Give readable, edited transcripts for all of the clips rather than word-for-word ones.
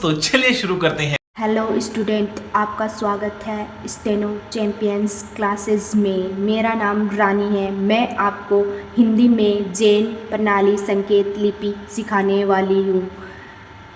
तो चलिए शुरू करते हैं। हेलो स्टूडेंट, आपका स्वागत है स्टेनो चैम्पियंस क्लासेस में। मेरा नाम रानी है। मैं आपको हिंदी में जैन प्रणाली संकेत लिपि सिखाने वाली हूँ।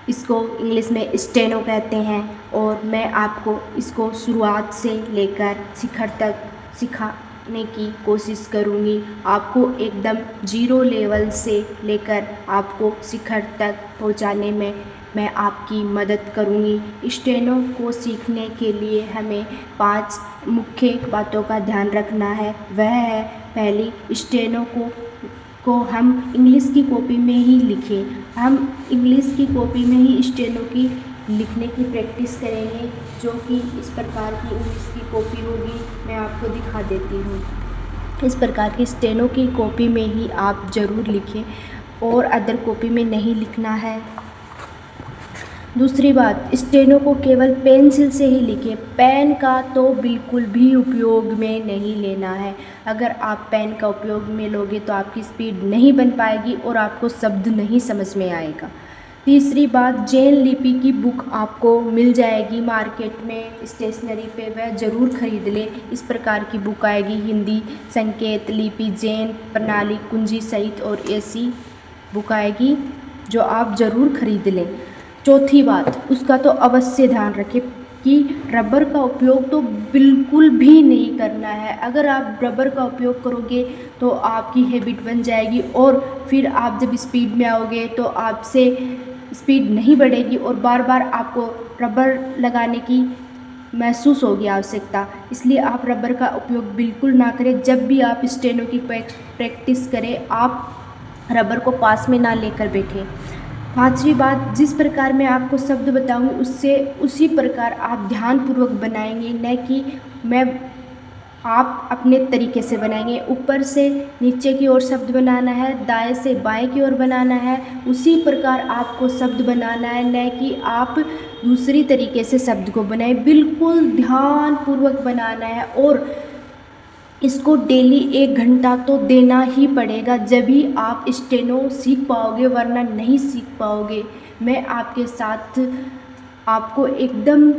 इसको इंग्लिश में स्टेनो कहते हैं और मैं आपको इसको शुरुआत से लेकर शिखर तक सिखाने की कोशिश करूँगी। आपको एकदम जीरो लेवल से लेकर आपको शिखर तक पहुँचाने में मैं आपकी मदद करूँगी। स्टेनो को सीखने के लिए हमें 5 मुख्य बातों का ध्यान रखना है। वह है, पहली, स्टेनो को हम इंग्लिश की कॉपी में ही लिखें। हम इंग्लिश की कॉपी में ही स्टेनो की लिखने की प्रैक्टिस करेंगे, जो कि इस प्रकार की इंग्लिश की कॉपी होगी। मैं आपको दिखा देती हूँ। इस प्रकार की स्टेनो की कॉपी में ही आप ज़रूर लिखें और अदर कॉपी में नहीं लिखना है। दूसरी बात, स्टेनो को केवल पेंसिल से ही लिखें। पेन का तो बिल्कुल भी उपयोग में नहीं लेना है। अगर आप पेन का उपयोग में लोगे तो आपकी स्पीड नहीं बन पाएगी और आपको शब्द नहीं समझ में आएगा। तीसरी बात, जैन लिपि की बुक आपको मिल जाएगी मार्केट में स्टेशनरी पे, वह ज़रूर खरीद लें। इस प्रकार की बुक आएगी, हिंदी संकेत लिपि जैन प्रणाली कुंजी सहित, और ऐसी बुक आएगी जो आप ज़रूर खरीद लें। चौथी बात, उसका तो अवश्य ध्यान रखें कि रबर का उपयोग तो बिल्कुल भी नहीं करना है। अगर आप रबर का उपयोग करोगे तो आपकी हैबिट बन जाएगी और फिर आप जब स्पीड में आओगे तो आपसे स्पीड नहीं बढ़ेगी और बार बार आपको रबर लगाने की महसूस होगी आवश्यकता। इसलिए आप रबर का उपयोग बिल्कुल ना करें। जब भी आप स्टेनो की प्रैक्टिस करें, आप रबर को पास में ना लेकर बैठें। पांचवी बात, जिस प्रकार मैं आपको शब्द बताऊंगी उससे उसी प्रकार आप ध्यानपूर्वक बनाएंगे, न कि मैं आप अपने तरीके से बनाएंगे। ऊपर से नीचे की ओर शब्द बनाना है, दाएं से बाएं की ओर बनाना है, उसी प्रकार आपको शब्द बनाना है, न कि आप दूसरी तरीके से शब्द को बनाएं। बिल्कुल ध्यानपूर्वक बनाना है और इसको डेली 1 घंटा तो देना ही पड़ेगा, जब भी आप स्टेनो सीख पाओगे, वरना नहीं सीख पाओगे। मैं आपके साथ आपको एकदम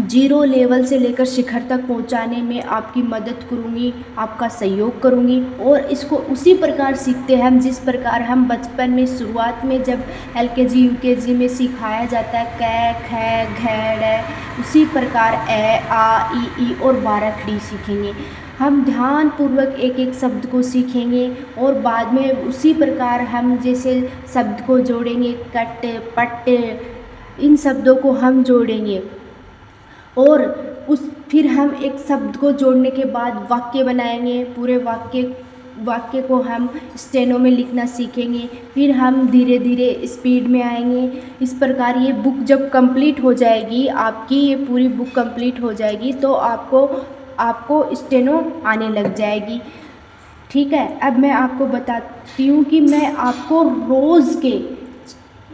जीरो लेवल से लेकर शिखर तक पहुंचाने में आपकी मदद करूंगी, आपका सहयोग करूंगी। और इसको उसी प्रकार सीखते हैं हम जिस प्रकार हम बचपन में शुरुआत में जब LKG UKG में सिखाया जाता है, कै ख घ ड़, उसी प्रकार ए आ ई और 12 खड़ी सीखेंगे। हम ध्यानपूर्वक एक एक शब्द को सीखेंगे और बाद में उसी प्रकार हम जैसे शब्द को जोड़ेंगे, कट पट, इन शब्दों को हम जोड़ेंगे और फिर हम एक शब्द को जोड़ने के बाद वाक्य बनाएंगे। पूरे वाक्य को हम स्टेनो में लिखना सीखेंगे। फिर हम धीरे धीरे स्पीड में आएंगे। इस प्रकार ये बुक जब कंप्लीट हो जाएगी, आपकी ये पूरी बुक कंप्लीट हो जाएगी, तो आपको स्टेनो आने लग जाएगी। ठीक है, अब मैं आपको बताती हूँ कि मैं आपको रोज़ के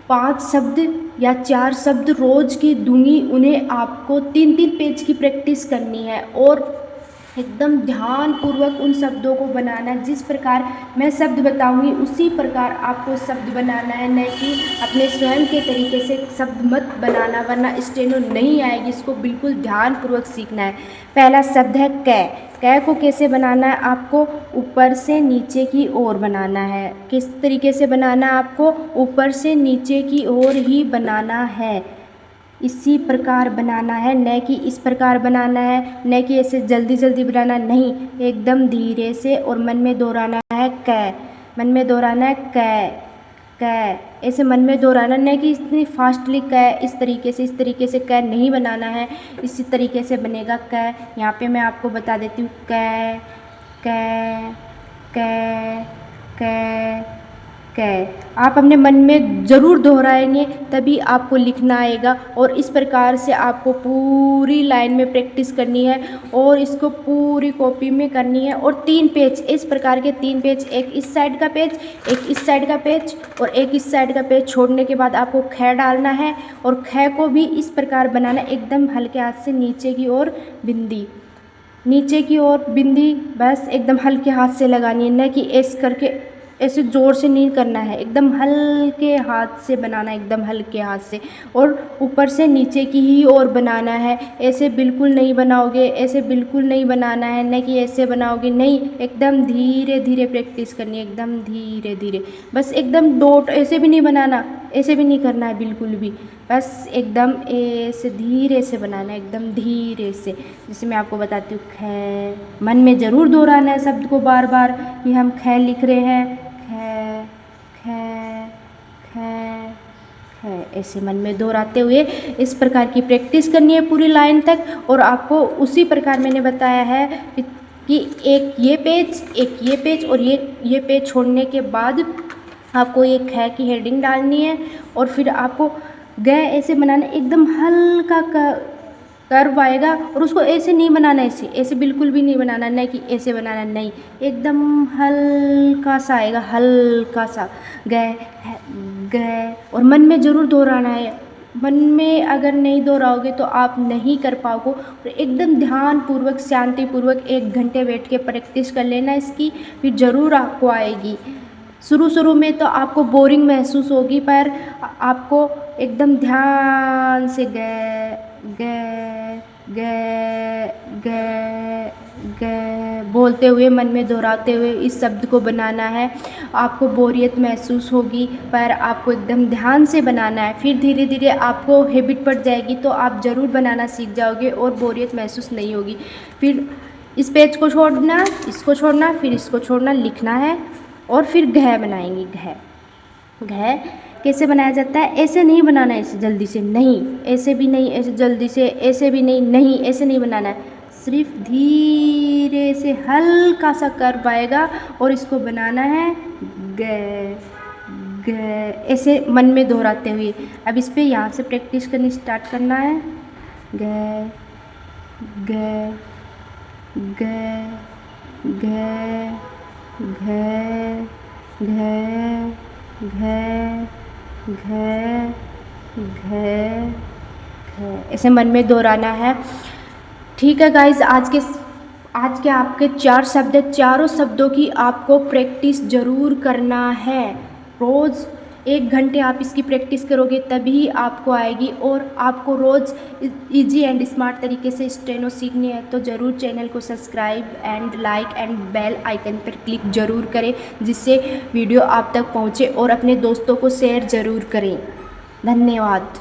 5 शब्द या 4 शब्द रोज़ के दूंगी। उन्हें आपको 3-3 पेज की प्रैक्टिस करनी है और एकदम ध्यानपूर्वक उन शब्दों को बनाना है। जिस प्रकार मैं शब्द बताऊंगी उसी प्रकार आपको शब्द बनाना है, न कि अपने स्वयं के तरीके से शब्द मत बनाना, वरना स्टेनो नहीं आएगी। इसको बिल्कुल ध्यानपूर्वक सीखना है। पहला शब्द है कै। कै को कैसे बनाना है? आपको ऊपर से नीचे की ओर बनाना है। किस तरीके से बनाना है? आपको ऊपर से नीचे की ओर ही बनाना है। इसी प्रकार बनाना है, न कि इस प्रकार बनाना है, न कि ऐसे जल्दी जल्दी बनाना नहीं, एकदम धीरे से और मन में दोहराना है कै। मन में दोहराना है कै कै, ऐसे मन में दोहराना, न कि इतनी फास्टली कै, इस तरीके से कै नहीं बनाना है। इसी तरीके से बनेगा कै। यहाँ पे मैं आपको बता देती हूँ, कै कै कै कै कै। आप अपने मन में ज़रूर दोहराएंगे, तभी आपको लिखना आएगा। और इस प्रकार से आपको पूरी लाइन में प्रैक्टिस करनी है और इसको पूरी कॉपी में करनी है। और 3 पेज, इस प्रकार के 3 पेज, एक इस साइड का पेज, एक इस साइड का पेज और एक इस साइड का पेज छोड़ने के बाद आपको ख डालना है और ख को भी इस प्रकार बनाना है, एकदम हल्के हाथ से नीचे की ओर बिंदी, नीचे की ओर बिंदी, बस एकदम हल्के हाथ से लगानी है, न कि ऐसे करके ऐसे ज़ोर से नहीं करना है, एकदम हल्के हाथ से बनाना है, एकदम हल्के हाथ से, और ऊपर से नीचे की ही ओर बनाना है। ऐसे बिल्कुल नहीं बनाओगे, ऐसे बिल्कुल नहीं बनाना है, नहीं कि ऐसे बनाओगे, नहीं, एकदम धीरे धीरे प्रैक्टिस करनी है, एकदम धीरे धीरे, बस एकदम डॉट ऐसे भी नहीं बनाना, ऐसे भी नहीं करना है बिल्कुल भी, बस एकदम ऐसे धीरे से बनाना है, एकदम धीरे से। जैसे मैं आपको बताती हूँ, खे, मन में ज़रूर दोहराना है शब्द को बार बार कि हम खे लिख रहे हैं, खे खे खे खे, ऐसे मन में दोहराते हुए इस प्रकार की प्रैक्टिस करनी है पूरी लाइन तक। और आपको उसी प्रकार मैंने बताया है कि एक ये पेज और ये पेज छोड़ने के बाद आपको ये खे की हेडिंग डालनी है, और फिर आपको गए ऐसे बनाना, एकदम हल्का कर्व आएगा, और उसको ऐसे नहीं बनाना, ऐसे बिल्कुल भी नहीं बनाना, नहीं कि ऐसे बनाना, नहीं, एकदम हल्का सा आएगा, हल्का सा गए गए, और मन में ज़रूर दोहराना है। मन में अगर नहीं दोहराओगे तो आप नहीं कर पाओगे। और एकदम ध्यानपूर्वक शांतिपूर्वक 1 घंटे बैठ के प्रैक्टिस कर लेना इसकी, फिर ज़रूर आपको आएगी। शुरू में तो आपको बोरिंग महसूस होगी, पर आपको एकदम ध्यान से गे गे गे गे गे बोलते हुए, मन में दोहराते हुए इस शब्द को बनाना है। आपको बोरियत महसूस होगी, पर आपको एकदम ध्यान से बनाना है, फिर धीरे धीरे आपको हैबिट पड़ जाएगी, तो आप ज़रूर बनाना सीख जाओगे और बोरियत महसूस नहीं होगी। फिर इस पेज को छोड़ना, इसको छोड़ना, फिर इसको छोड़ना, लिखना है, और फिर घ बनाएंगे। घ कैसे बनाया जाता है? ऐसे नहीं बनाना है, ऐसे जल्दी से नहीं, ऐसे भी नहीं, ऐसे जल्दी से, ऐसे भी नहीं, नहीं ऐसे नहीं बनाना है, सिर्फ धीरे से हल्का सा कर्व आएगा, और इसको बनाना है ग ग, ऐसे मन में दोहराते हुए। अब इस पे यहाँ से प्रैक्टिस करनी स्टार्ट करना है। ग ग ग घ घ घ घ घ घ घ, ऐसे मन में दोहराना है। ठीक है गाइज, आज के आपके 4 शब्द है, चारों शब्दों की आपको प्रैक्टिस ज़रूर करना है। रोज़ 1 घंटे आप इसकी प्रैक्टिस करोगे तभी आपको आएगी, और आपको रोज़ इजी एंड स्मार्ट तरीके से स्टेनो सीखनी है, तो ज़रूर चैनल को subscribe and like and bell icon पर क्लिक ज़रूर करें, जिससे वीडियो आप तक पहुँचे, और अपने दोस्तों को शेयर ज़रूर करें। धन्यवाद।